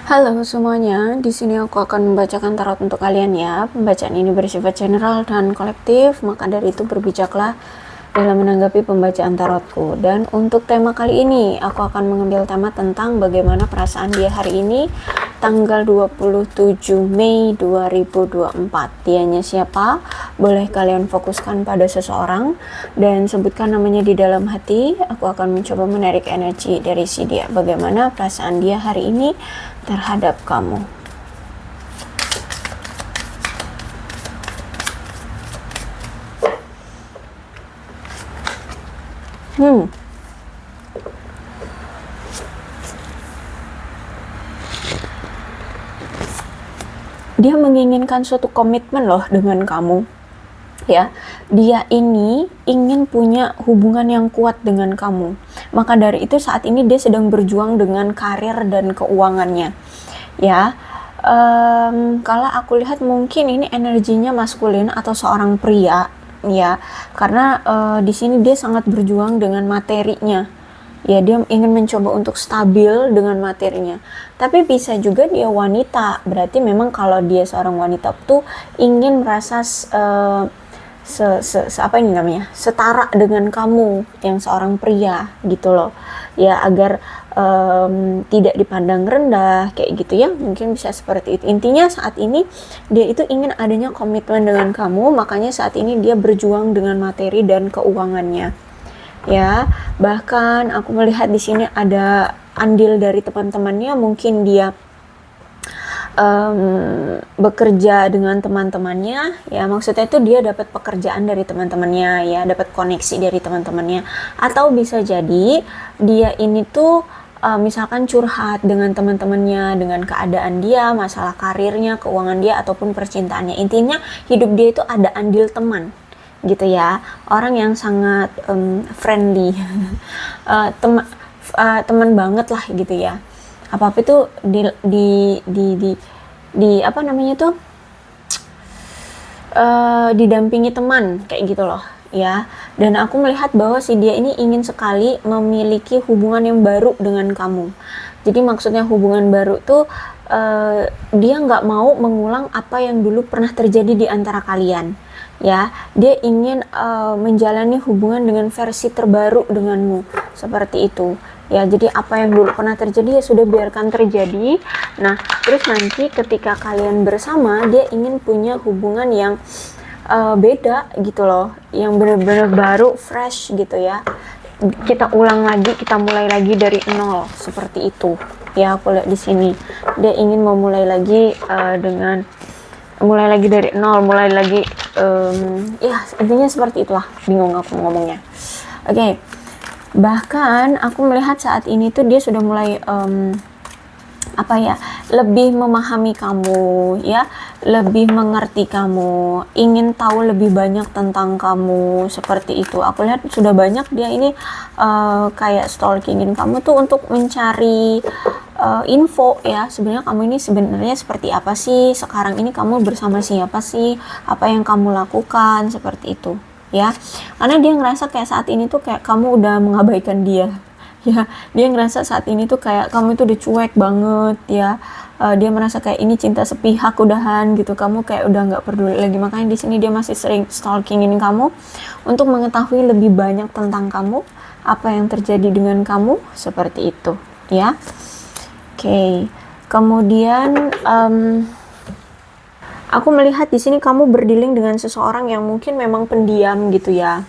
Halo semuanya, di sini aku akan membacakan tarot untuk kalian ya. Pembacaan ini bersifat general dan kolektif, maka dari itu berbijaklah dalam menanggapi pembacaan tarotku. Dan untuk tema kali ini, aku akan mengambil tema tentang bagaimana perasaan dia hari ini, tanggal 27 Mei 2024. Dianya siapa? Boleh kalian fokuskan pada seseorang dan sebutkan namanya di dalam hati. Aku akan mencoba menarik energi dari si dia. Bagaimana perasaan dia hari ini terhadap kamu. Dia menginginkan suatu komitmen loh dengan kamu. Ya, dia ini ingin punya hubungan yang kuat dengan kamu. Maka dari itu saat ini dia sedang berjuang dengan karir dan keuangannya. Ya, kalau aku lihat mungkin ini energinya maskulin atau seorang pria, ya, karena di sini dia sangat berjuang dengan materinya. Ya, dia ingin mencoba untuk stabil dengan materinya. Tapi bisa juga dia wanita, berarti memang kalau dia seorang wanita tuh ingin merasa apa ini namanya, setara dengan kamu yang seorang pria gitu loh ya, agar tidak dipandang rendah kayak gitu ya, mungkin bisa seperti itu. Intinya saat ini dia itu ingin adanya komitmen dengan kamu, makanya saat ini dia berjuang dengan materi dan keuangannya ya. Bahkan aku melihat di sini ada andil dari teman-temannya, mungkin dia bekerja dengan teman-temannya ya, maksudnya itu dia dapat pekerjaan dari teman-temannya ya, dapat koneksi dari teman-temannya, atau bisa jadi dia ini tuh misalkan curhat dengan teman-temannya dengan keadaan dia, masalah karirnya, keuangan dia, ataupun percintaannya. Intinya hidup dia itu ada andil teman gitu ya, orang yang sangat friendly teman banget lah gitu ya. Apa-apa itu di apa namanya tuh, didampingi teman kayak gitu loh ya. Dan aku melihat bahwa si dia ini ingin sekali memiliki hubungan yang baru dengan kamu. Jadi maksudnya hubungan baru tuh dia nggak mau mengulang apa yang dulu pernah terjadi di antara kalian ya. Dia ingin menjalani hubungan dengan versi terbaru denganmu, seperti itu ya. Jadi apa yang dulu pernah terjadi ya sudah, biarkan terjadi. Nah, terus nanti ketika kalian bersama, dia ingin punya hubungan yang beda gitu loh, yang benar-benar baru, fresh gitu ya. Kita ulang lagi, kita mulai lagi dari nol, seperti itu ya. Aku lihat di sini dia ingin memulai lagi mulai lagi dari nol, mulai lagi ya intinya seperti itulah, bingung aku ngomongnya. Oke. Bahkan aku melihat saat ini tuh dia sudah mulai apa ya, lebih memahami kamu ya, lebih mengerti kamu, ingin tahu lebih banyak tentang kamu, seperti itu. Aku lihat sudah banyak dia ini kayak stalkingin kamu tuh untuk mencari info ya, sebenarnya kamu ini sebenarnya seperti apa sih, sekarang ini kamu bersama siapa sih, apa yang kamu lakukan, seperti itu ya. Karena dia ngerasa kayak saat ini tuh kayak kamu udah mengabaikan dia ya. Dia ngerasa saat ini tuh kayak kamu itu udah cuek banget ya. Dia merasa kayak ini cinta sepihak udahan gitu, kamu kayak udah nggak peduli lagi. Makanya di sini dia masih sering stalkingin kamu untuk mengetahui lebih banyak tentang kamu, apa yang terjadi dengan kamu, seperti itu ya. Oke. Kemudian aku melihat di sini kamu berdealing dengan seseorang yang mungkin memang pendiam gitu ya.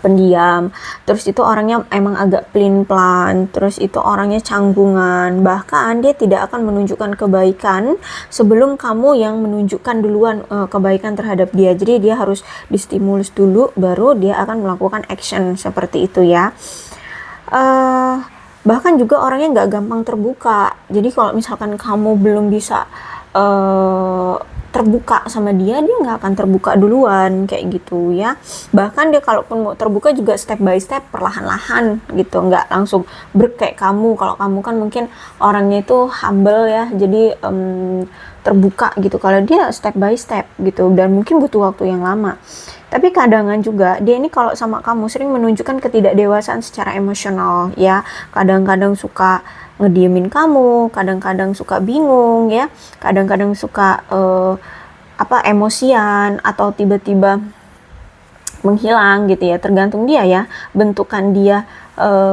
Pendiam, terus itu orangnya emang agak pelin-pelan, terus itu orangnya canggungan, bahkan dia tidak akan menunjukkan kebaikan sebelum kamu yang menunjukkan duluan kebaikan terhadap dia. Jadi dia harus distimulus dulu, baru dia akan melakukan action, seperti itu ya. Bahkan juga orangnya nggak gampang terbuka. Jadi kalau misalkan kamu belum bisa terbuka sama dia, dia nggak akan terbuka duluan kayak gitu ya. Bahkan dia kalaupun mau terbuka juga step by step, perlahan-lahan gitu, nggak langsung brek kayak kamu. Kalau kamu kan mungkin orangnya itu humble ya, jadi terbuka gitu. Kalau dia step by step gitu, dan mungkin butuh waktu yang lama. Tapi kadang juga dia ini kalau sama kamu sering menunjukkan ketidakdewasaan secara emosional ya. Kadang-kadang suka ngediemin kamu, kadang-kadang suka bingung ya, kadang-kadang suka emosian atau tiba-tiba menghilang gitu ya, tergantung dia ya, bentukan dia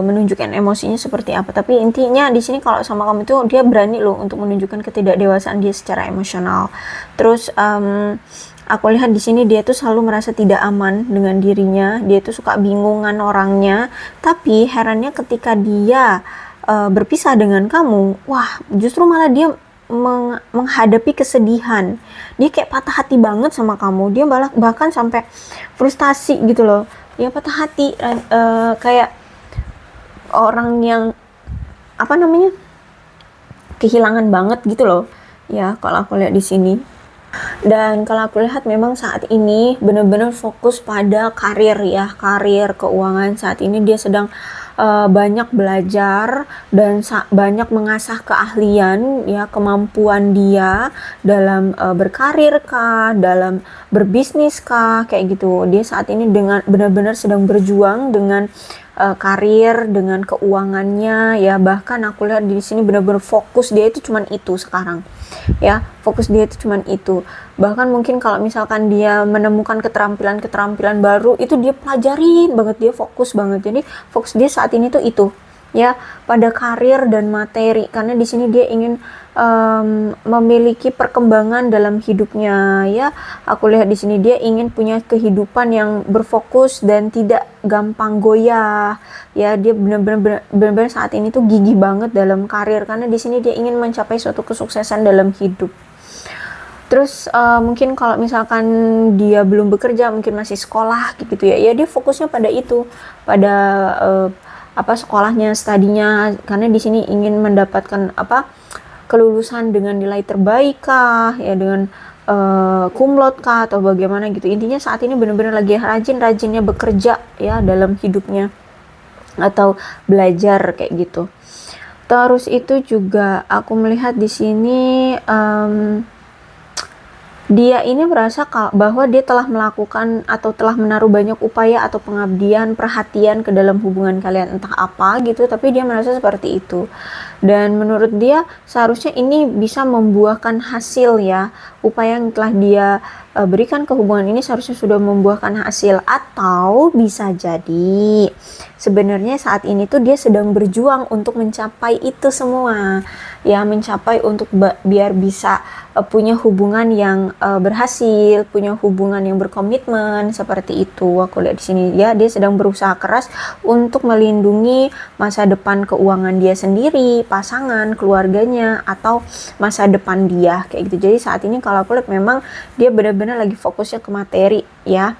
menunjukkan emosinya seperti apa. Tapi intinya di sini kalau sama kamu itu dia berani loh untuk menunjukkan ketidakdewasaan dia secara emosional. Terus aku lihat di sini dia tuh selalu merasa tidak aman dengan dirinya, dia tuh suka bingungan orangnya. Tapi herannya ketika dia berpisah dengan kamu, wah justru malah dia menghadapi kesedihan. Dia kayak patah hati banget sama kamu, dia bahkan sampai frustasi gitu loh ya, patah hati kayak orang yang kehilangan banget gitu loh ya, kalau aku lihat di sini. Dan kalau aku lihat memang saat ini benar-benar fokus pada karir ya, karir, keuangan. Saat ini dia sedang banyak belajar dan banyak mengasah keahlian ya, kemampuan dia dalam berkarir kah, dalam berbisnis kah, kayak gitu. Dia saat ini dengan benar-benar sedang berjuang dengan karir, dengan keuangannya ya. Bahkan aku lihat di sini benar-benar fokus dia itu cuman itu sekarang ya, fokus dia itu cuman itu. Bahkan mungkin kalau misalkan dia menemukan keterampilan baru, itu dia pelajarin banget, dia fokus banget. Jadi fokus dia saat ini tuh itu ya, pada karir dan materi, karena di sini dia ingin memiliki perkembangan dalam hidupnya ya. Aku lihat di sini dia ingin punya kehidupan yang berfokus dan tidak gampang goyah ya. Dia benar-benar saat ini tuh gigih banget dalam karir, karena di sini dia ingin mencapai suatu kesuksesan dalam hidup. Terus mungkin kalau misalkan dia belum bekerja, mungkin masih sekolah gitu ya, ya dia fokusnya pada itu, pada sekolahnya, studinya, karena di sini ingin mendapatkan kelulusan dengan nilai terbaik kah ya, dengan cum laude kah atau bagaimana gitu. Intinya saat ini benar-benar lagi rajin-rajinnya bekerja ya dalam hidupnya atau belajar kayak gitu. Terus itu juga aku melihat di sini dia ini merasa bahwa dia telah melakukan atau telah menaruh banyak upaya atau pengabdian, perhatian ke dalam hubungan kalian, entah apa gitu, tapi dia merasa seperti itu. Dan menurut dia seharusnya ini bisa membuahkan hasil ya, upaya yang telah dia berikan ke hubungan ini seharusnya sudah membuahkan hasil. Atau bisa jadi sebenarnya saat ini tuh dia sedang berjuang untuk mencapai itu semua ya, mencapai untuk biar bisa punya hubungan yang berhasil, punya hubungan yang berkomitmen, seperti itu. Aku lihat di sini ya, dia sedang berusaha keras untuk melindungi masa depan keuangan dia sendiri, pasangan, keluarganya, atau masa depan dia kayak gitu. Jadi saat ini kalau aku lihat memang dia benar-benar lagi fokusnya ke materi ya,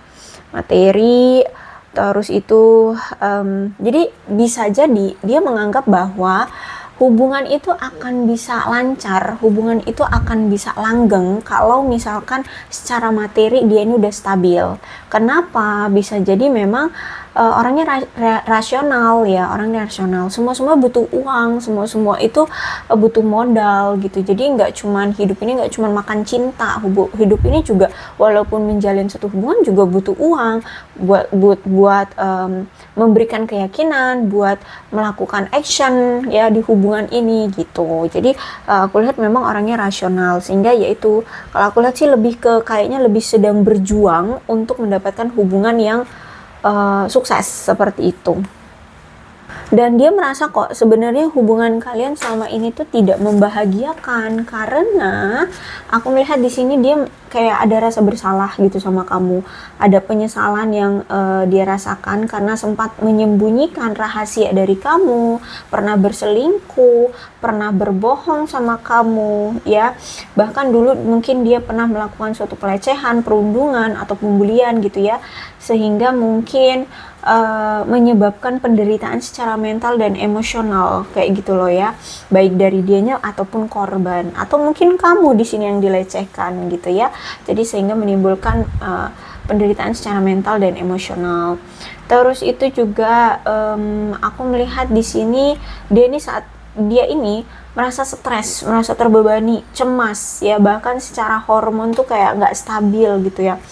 materi. Terus itu jadi bisa jadi dia menganggap bahwa hubungan itu akan bisa lancar, hubungan itu akan bisa langgeng kalau misalkan secara materi dia ini udah stabil. Kenapa? Bisa jadi memang orangnya rasional ya, orangnya rasional. Semua butuh uang, semua itu butuh modal gitu. Jadi hidup ini nggak cuman makan cinta. Hidup ini juga walaupun menjalin satu hubungan juga butuh uang buat memberikan keyakinan, buat melakukan action ya di hubungan ini gitu. Jadi aku lihat memang orangnya rasional, sehingga yaitu kalau aku lihat sih kayaknya lebih sedang berjuang untuk mendapatkan hubungan yang sukses seperti itu. Dan dia merasa kok sebenarnya hubungan kalian selama ini tuh tidak membahagiakan, karena aku melihat di sini dia kayak ada rasa bersalah gitu sama kamu. Ada penyesalan yang dia rasakan karena sempat menyembunyikan rahasia dari kamu, pernah berselingkuh, pernah berbohong sama kamu ya. Bahkan dulu mungkin dia pernah melakukan suatu pelecehan, perundungan atau pembulian gitu ya, sehingga mungkin menyebabkan penderitaan secara mental dan emosional kayak gitu loh ya, baik dari dianya ataupun korban, atau mungkin kamu di sini yang dilecehkan gitu ya. Jadi sehingga menimbulkan penderitaan secara mental dan emosional. Terus itu juga aku melihat di sini saat dia ini merasa stres, merasa terbebani, cemas ya, bahkan secara hormon tuh kayak nggak stabil gitu ya.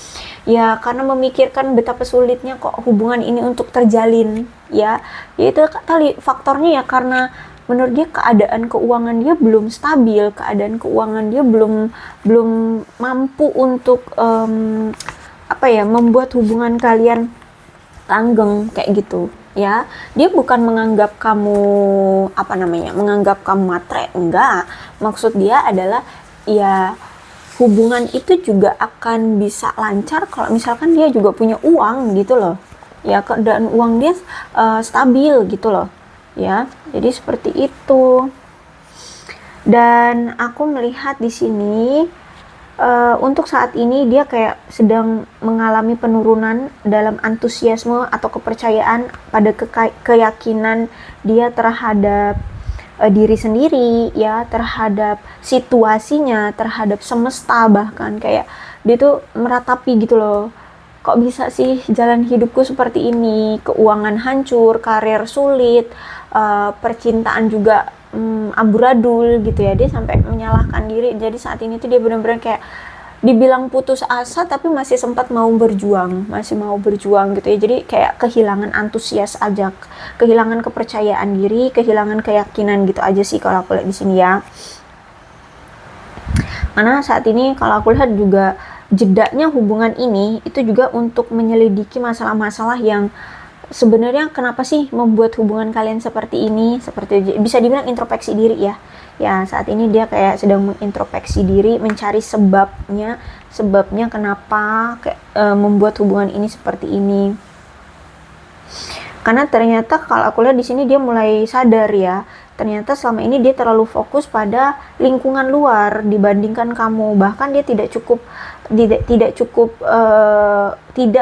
Ya karena memikirkan betapa sulitnya kok hubungan ini untuk terjalin ya. Itu kali faktornya ya, karena menurut dia keadaan keuangan dia belum stabil, keadaan keuangan dia belum belum mampu untuk membuat hubungan kalian langgeng kayak gitu ya. Dia bukan menganggap kamu menganggap kamu matre, enggak. Maksud dia adalah ya hubungan itu juga akan bisa lancar kalau misalkan dia juga punya uang gitu loh ya, keadaan uang dia stabil gitu loh ya. Jadi seperti itu. Dan aku melihat di sini untuk saat ini dia kayak sedang mengalami penurunan dalam antusiasme atau kepercayaan pada keyakinan dia terhadap diri sendiri ya, terhadap situasinya, terhadap semesta, bahkan kayak dia tuh meratapi gitu loh, kok bisa sih jalan hidupku seperti ini, keuangan hancur, karir sulit, percintaan juga amburadul gitu ya. Dia sampai menyalahkan diri. Jadi saat ini tuh dia benar-benar kayak dibilang putus asa tapi masih sempat mau berjuang, masih mau berjuang gitu ya. Jadi kayak kehilangan antusias aja, kehilangan kepercayaan diri, kehilangan keyakinan gitu aja sih kalau aku lihat di sini ya. Karena saat ini kalau aku lihat juga jedanya hubungan ini itu juga untuk menyelidiki masalah-masalah yang sebenarnya kenapa sih membuat hubungan kalian seperti ini, seperti bisa dibilang introspeksi diri ya. Ya saat ini dia kayak sedang mengintrospeksi diri, mencari sebabnya kenapa membuat hubungan ini seperti ini. Karena ternyata kalau aku lihat di sini dia mulai sadar ya, ternyata selama ini dia terlalu fokus pada lingkungan luar dibandingkan kamu. Bahkan dia tidak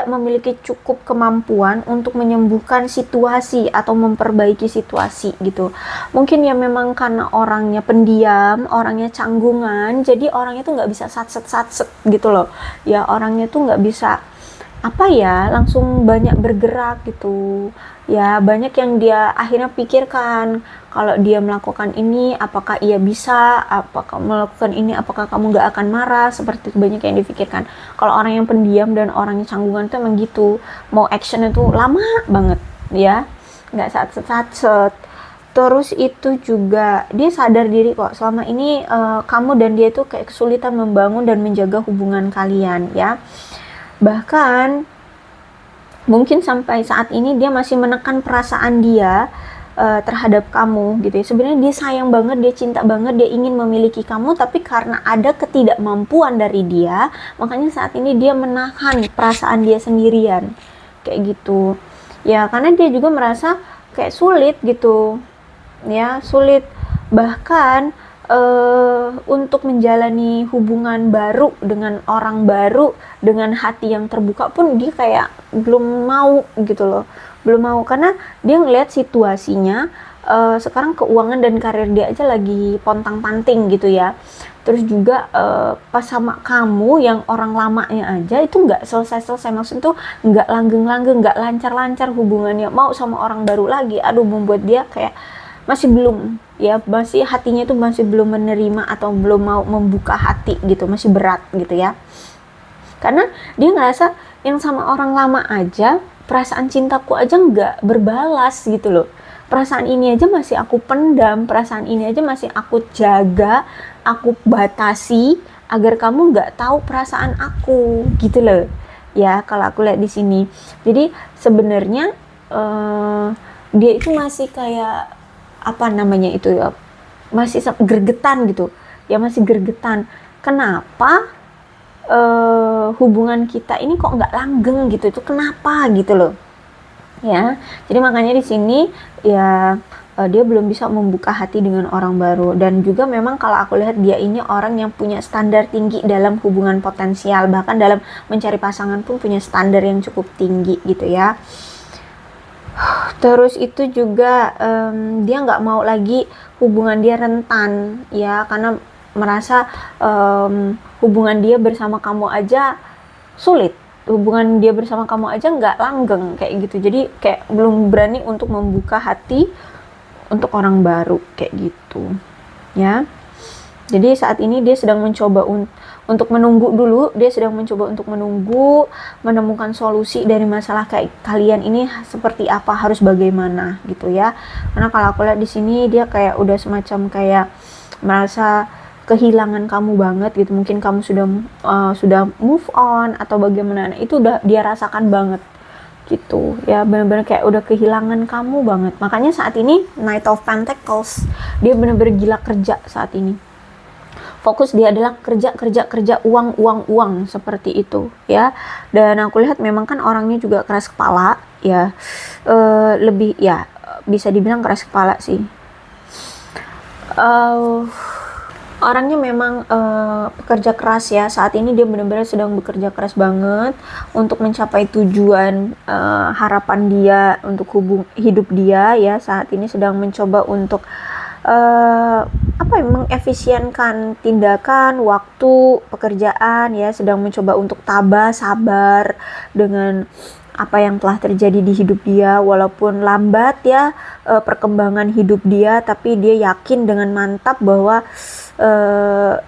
memiliki cukup kemampuan untuk menyembuhkan situasi atau memperbaiki situasi gitu. Mungkin ya memang karena orangnya pendiam, orangnya canggungan, jadi orangnya tuh nggak bisa satset gitu loh ya. Orangnya tuh nggak bisa langsung banyak bergerak gitu ya. Banyak yang dia akhirnya pikirkan, kalau dia melakukan ini apakah ia bisa, apakah melakukan ini apakah kamu gak akan marah, seperti itu banyak yang dipikirkan. Kalau orang yang pendiam dan orangnya canggungan tuh emang gitu, mau action itu lama banget ya, gak satset. Terus itu juga dia sadar diri kok selama ini kamu dan dia tuh kayak kesulitan membangun dan menjaga hubungan kalian ya. Bahkan mungkin sampai saat ini dia masih menekan perasaan dia terhadap kamu gitu ya. Sebenarnya dia sayang banget, dia cinta banget, dia ingin memiliki kamu, tapi karena ada ketidakmampuan dari dia, makanya saat ini dia menahan perasaan dia sendirian kayak gitu ya. Karena dia juga merasa kayak sulit gitu ya, sulit bahkan untuk menjalani hubungan baru dengan orang baru dengan hati yang terbuka pun dia kayak belum mau gitu loh, belum mau. Karena dia ngelihat situasinya sekarang keuangan dan karir dia aja lagi pontang-panting gitu ya. Terus juga pas sama kamu yang orang lamanya aja itu nggak selesai-selesai, maksudnya tuh nggak langgeng-langgeng, nggak lancar-lancar hubungannya, mau sama orang baru lagi, aduh membuat dia kayak masih belum ya, masih hatinya itu masih belum menerima atau belum mau membuka hati gitu, masih berat gitu ya. Karena dia ngerasa yang sama orang lama aja perasaan cintaku aja nggak berbalas gitu loh, perasaan ini aja masih aku pendam, perasaan ini aja masih aku jaga, aku batasi agar kamu nggak tahu perasaan aku gitu loh ya, kalau aku lihat di sini. Jadi sebenarnya dia itu masih kayak masih gregetan gitu ya, masih gregetan kenapa hubungan kita ini kok nggak langgeng gitu, itu kenapa gitu loh ya. Jadi makanya di sini ya dia belum bisa membuka hati dengan orang baru. Dan juga memang kalau aku lihat dia ini orang yang punya standar tinggi dalam hubungan potensial, bahkan dalam mencari pasangan pun punya standar yang cukup tinggi gitu ya. Terus itu juga dia nggak mau lagi hubungan dia rentan ya, karena merasa hubungan dia bersama kamu aja sulit, hubungan dia bersama kamu aja nggak langgeng kayak gitu. Jadi kayak belum berani untuk membuka hati untuk orang baru kayak gitu ya. Jadi saat ini dia sedang mencoba untuk menunggu dulu, dia sedang mencoba untuk menunggu, menemukan solusi dari masalah kayak kalian ini seperti apa, harus bagaimana gitu ya. Karena kalau aku lihat di sini dia kayak udah semacam kayak merasa kehilangan kamu banget gitu. Mungkin kamu sudah move on atau bagaimana. Nah, itu udah dia rasakan banget gitu ya, bener-bener kayak udah kehilangan kamu banget. Makanya saat ini Knight of Pentacles, dia bener-bener gila kerja saat ini. Fokus dia adalah kerja uang seperti itu ya. Dan aku lihat memang kan orangnya juga keras kepala ya, lebih ya bisa dibilang keras kepala sih. Orangnya memang pekerja keras ya. Saat ini dia benar-benar sedang bekerja keras banget untuk mencapai tujuan harapan dia untuk hidup dia ya. Saat ini sedang mencoba untuk mengefisienkan tindakan, waktu, pekerjaan ya. Sedang mencoba untuk tabah, sabar dengan apa yang telah terjadi di hidup dia, walaupun lambat ya perkembangan hidup dia, tapi dia yakin dengan mantap bahwa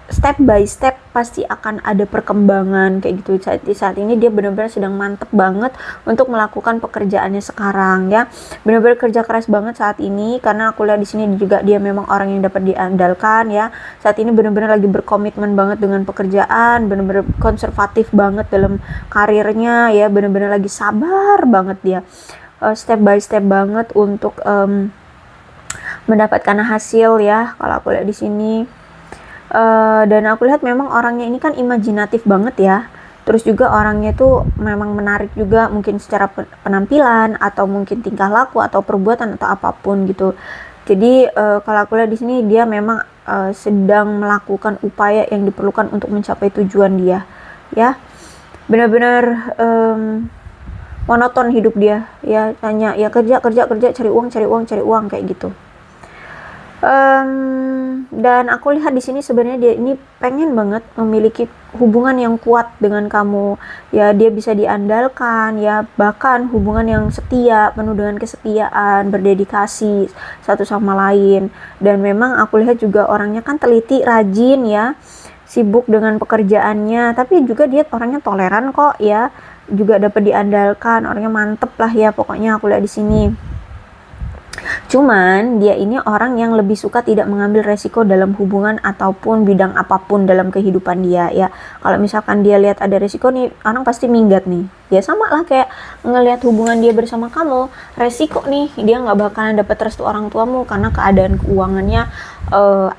step by step pasti akan ada perkembangan kayak gitu. Saat ini dia benar-benar sedang mantep banget untuk melakukan pekerjaannya sekarang ya, benar-benar kerja keras banget saat ini. Karena aku lihat di sini juga dia memang orang yang dapat diandalkan ya. Saat ini benar-benar lagi berkomitmen banget dengan pekerjaan, benar-benar konservatif banget dalam karirnya ya, benar-benar lagi sabar banget dia, step by step banget untuk mendapatkan hasil ya kalau aku lihat di sini. Dan aku lihat memang orangnya ini kan imajinatif banget ya. Terus juga orangnya tuh memang menarik juga, mungkin secara penampilan atau mungkin tingkah laku atau perbuatan atau apapun gitu. Jadi kalau aku lihat di sini dia memang sedang melakukan upaya yang diperlukan untuk mencapai tujuan dia ya. Benar-benar monoton hidup dia ya, tanya ya kerja cari uang kayak gitu. Dan aku lihat di sini sebenarnya dia ini pengen banget memiliki hubungan yang kuat dengan kamu ya. Dia bisa diandalkan ya, bahkan hubungan yang setia, penuh dengan kesetiaan, berdedikasi satu sama lain. Dan memang aku lihat juga orangnya kan teliti, rajin ya, sibuk dengan pekerjaannya, tapi juga dia orangnya toleran kok ya, juga dapat diandalkan, orangnya mantep lah ya pokoknya aku lihat di sini. Cuman dia ini orang yang lebih suka tidak mengambil resiko dalam hubungan ataupun bidang apapun dalam kehidupan dia ya. Kalau misalkan dia lihat ada resiko nih, orang pasti minggat nih. Ya sama lah kayak ngelihat hubungan dia bersama kamu, resiko nih dia nggak bakalan dapat restu orang tuamu karena keadaan keuangannya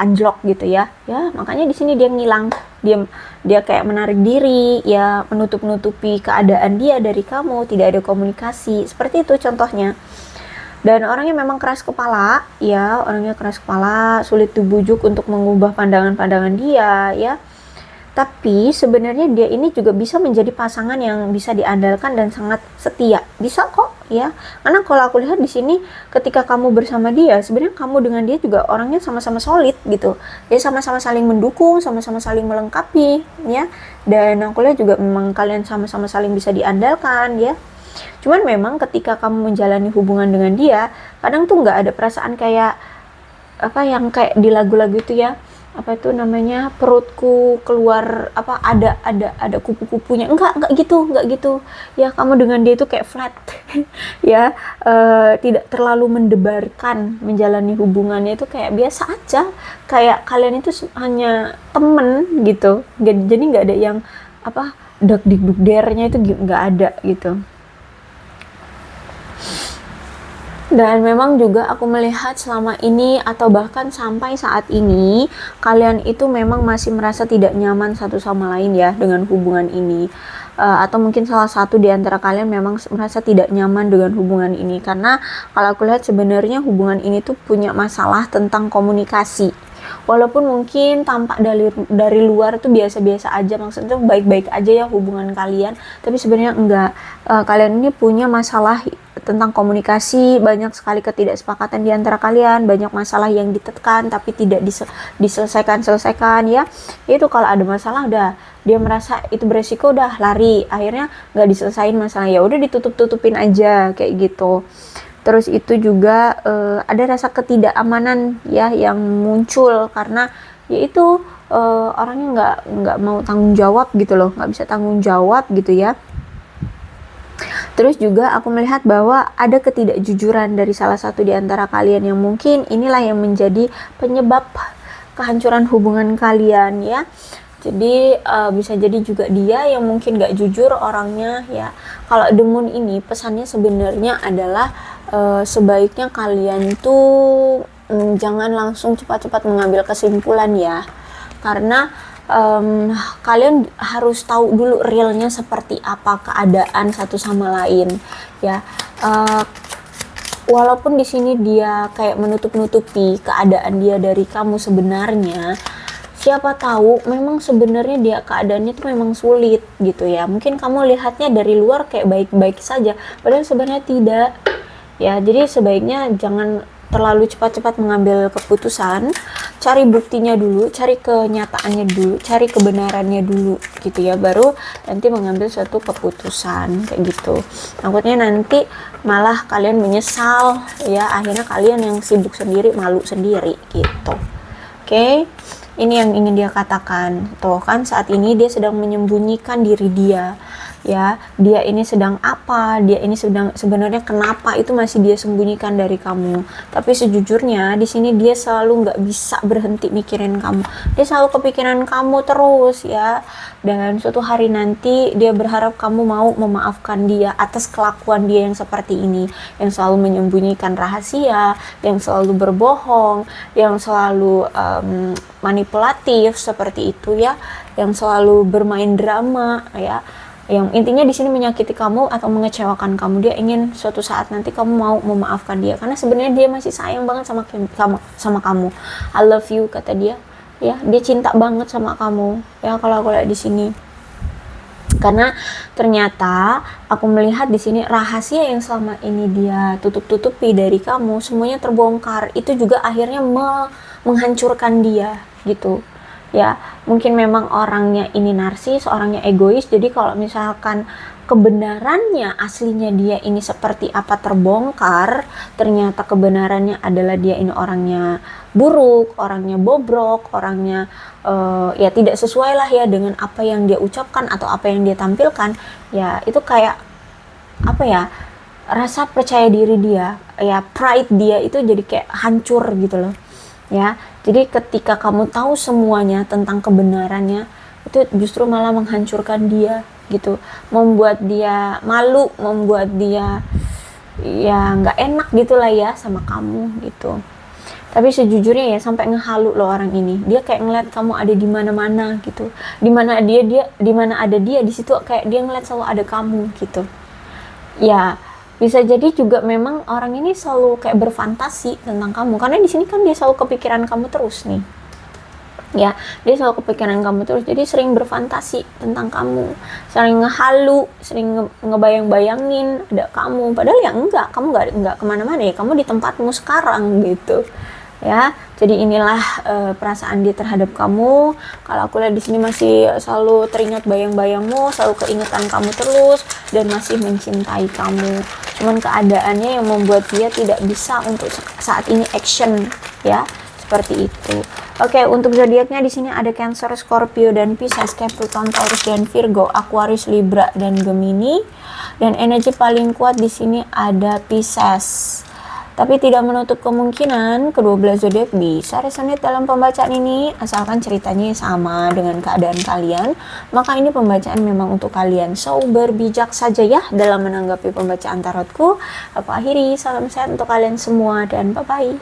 anjlok gitu ya. Ya makanya di sini dia ngilang, dia kayak menarik diri ya, menutupi keadaan dia dari kamu, tidak ada komunikasi seperti itu contohnya. Dan orangnya memang keras kepala ya, orangnya keras kepala, sulit dibujuk untuk mengubah pandangan-pandangan dia ya. Tapi sebenarnya dia ini juga bisa menjadi pasangan yang bisa diandalkan dan sangat setia, bisa kok ya. Karena kalau aku lihat di sini ketika kamu bersama dia, sebenarnya kamu dengan dia juga orangnya sama-sama solid gitu ya, sama-sama saling mendukung, sama-sama saling melengkapi ya. Dan aku lihat juga memang kalian sama-sama saling bisa diandalkan ya. Cuman memang ketika kamu menjalani hubungan dengan dia, kadang tuh nggak ada perasaan kayak apa yang kayak di lagu-lagu itu ya, apa itu namanya, perutku keluar apa, ada kupu-kupunya, enggak gitu ya. Kamu dengan dia itu kayak flat ya, tidak terlalu mendebarkan menjalani hubungannya, itu kayak biasa aja, kayak kalian itu hanya temen gitu. Jadi nggak ada yang apa dak dikduk dernya, itu nggak ada gitu. Dan memang juga aku melihat selama ini atau bahkan sampai saat ini, kalian itu memang masih merasa tidak nyaman satu sama lain ya dengan hubungan ini. Atau mungkin salah satu di antara kalian memang merasa tidak nyaman dengan hubungan ini. Karena kalau aku lihat sebenarnya hubungan ini tuh punya masalah tentang komunikasi. Walaupun mungkin tampak dari luar tuh biasa-biasa aja, maksudnya baik-baik aja ya hubungan kalian, tapi sebenarnya enggak. Kalian ini punya masalah tentang komunikasi, banyak sekali ketidaksepakatan di antara kalian, banyak masalah yang ditekan tapi tidak diselesaikan ya. Itu kalau ada masalah udah dia merasa itu beresiko, udah lari, akhirnya nggak diselesain masalah, ya udah ditutup-tutupin aja kayak gitu. Terus itu juga ada rasa ketidakamanan ya yang muncul karena yaitu orangnya nggak mau tanggung jawab gitu loh, nggak bisa tanggung jawab gitu ya. Terus juga aku melihat bahwa ada ketidakjujuran dari salah satu di antara kalian, yang mungkin inilah yang menjadi penyebab kehancuran hubungan kalian ya. Jadi bisa jadi juga dia yang mungkin gak jujur orangnya ya. Kalau The Moon ini pesannya sebenarnya adalah sebaiknya kalian tuh jangan langsung cepat-cepat mengambil kesimpulan ya. Karena kalian harus tahu dulu realnya seperti apa keadaan satu sama lain ya. Walaupun di sini dia kayak menutup-nutupi keadaan dia dari kamu sebenarnya, siapa tahu memang sebenarnya dia keadaannya tuh memang sulit gitu ya. Mungkin kamu lihatnya dari luar kayak baik-baik saja, padahal sebenarnya tidak ya. Jadi sebaiknya jangan terlalu cepat-cepat mengambil keputusan, cari buktinya dulu, cari kenyataannya dulu, cari kebenarannya dulu gitu ya, baru nanti mengambil suatu keputusan kayak gitu. Takutnya nanti malah kalian menyesal ya, akhirnya kalian yang sibuk sendiri, malu sendiri gitu. Oke, ini yang ingin dia katakan. Tuh kan saat ini dia sedang menyembunyikan diri dia ya. Dia ini sedang apa, dia ini sedang sebenarnya kenapa, itu masih dia sembunyikan dari kamu. Tapi sejujurnya di sini dia selalu nggak bisa berhenti mikirin kamu. Dia selalu kepikiran kamu terus ya. Dan suatu hari nanti dia berharap kamu mau memaafkan dia atas kelakuan dia yang seperti ini, yang selalu menyembunyikan rahasia, yang selalu berbohong, yang selalu manipulatif seperti itu ya, yang selalu bermain drama ya, yang intinya di sini menyakiti kamu atau mengecewakan kamu. Dia ingin suatu saat nanti kamu mau memaafkan dia, karena sebenarnya dia masih sayang banget sama kamu. I love you kata dia ya, dia cinta banget sama kamu ya, kalau aku lihat di sini. Karena ternyata aku melihat di sini rahasia yang selama ini dia tutup-tutupi dari kamu semuanya terbongkar. Itu juga akhirnya menghancurkan dia gitu ya. Mungkin memang orangnya ini narsis, orangnya egois. Jadi kalau misalkan kebenarannya aslinya dia ini seperti apa terbongkar, ternyata kebenarannya adalah dia ini orangnya buruk, orangnya bobrok, orangnya ya tidak sesuai lah ya dengan apa yang dia ucapkan atau apa yang dia tampilkan ya. Itu kayak apa ya, rasa percaya diri dia ya, pride dia itu jadi kayak hancur gitu loh ya. Jadi ketika kamu tahu semuanya tentang kebenarannya, itu justru malah menghancurkan dia gitu, membuat dia malu, membuat dia ya nggak enak gitulah ya sama kamu gitu. Tapi sejujurnya ya, sampai ngehalu loh orang ini. Dia kayak ngeliat kamu ada di mana-mana gitu. Di mana di mana ada dia, di situ kayak dia ngeliat selalu ada kamu gitu. Ya, bisa jadi juga memang orang ini selalu kayak berfantasi tentang kamu, karena di sini kan dia selalu kepikiran kamu terus nih. Ya, dia selalu kepikiran kamu terus, jadi sering berfantasi tentang kamu, sering ngehalu, sering ngebayang-bayangin ada kamu, padahal ya enggak, kamu enggak kemana-mana ya, kamu di tempatmu sekarang gitu ya. Jadi inilah perasaan dia terhadap kamu. Kalau aku lihat di sini masih selalu teringat bayang-bayangmu, selalu keingetan kamu terus, dan masih mencintai kamu. Cuman keadaannya yang membuat dia tidak bisa untuk saat ini action ya, seperti itu. Oke, untuk zodiaknya di sini ada Cancer, Scorpio, dan Pisces, Capricorn, Taurus, dan Virgo, Aquarius, Libra, dan Gemini. Dan energi paling kuat di sini ada Pisces. Tapi tidak menutup kemungkinan kedua belah zodiak bisa resonate dalam pembacaan ini, asalkan ceritanya sama dengan keadaan kalian. Maka ini pembacaan memang untuk kalian. So, berbijak saja ya dalam menanggapi pembacaan tarotku. Aku akhiri, salam sehat untuk kalian semua dan bye-bye.